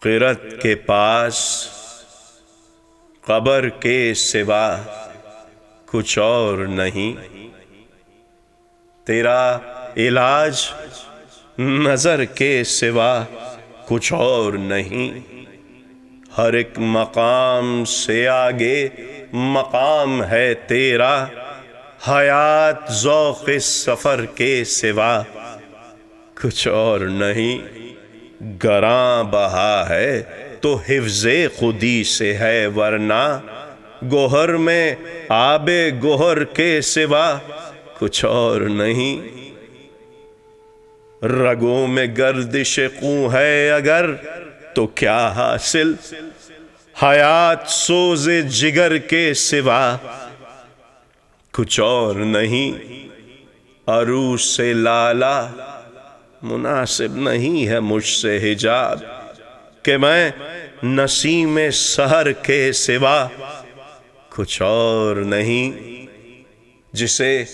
قرت کے پاس قبر کے سوا کچھ اور نہیں، تیرا علاج نظر کے سوا کچھ اور نہیں، ہر ایک مقام سے آگے مقام ہے تیرا، حیات ذوق سفر کے سوا کچھ اور نہیں، گراں بہا ہے تو حفظ خودی سے ہے، ورنہ گوہر میں آب گوہر کے سوا کچھ اور نہیں، رگوں میں گردش خون ہے اگر تو کیا حاصل، حیات سوز جگر کے سوا کچھ اور نہیں، عروس سے لالا مناسب نہیں ہے مجھ سے حجاب، کہ میں نسیم سحر کے سوا کچھ اور نہیں، جسے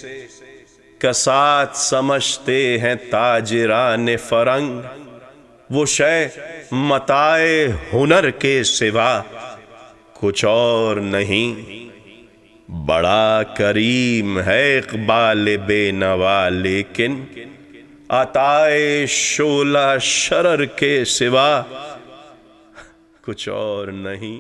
کسات سمجھتے ہیں تاجران فرنگ، وہ شے متاع ہنر کے سوا کچھ اور نہیں، بڑا کریم ہے اقبال بے نوا لیکن عطائے شعلہ شرر کے سوا کچھ اور نہیں۔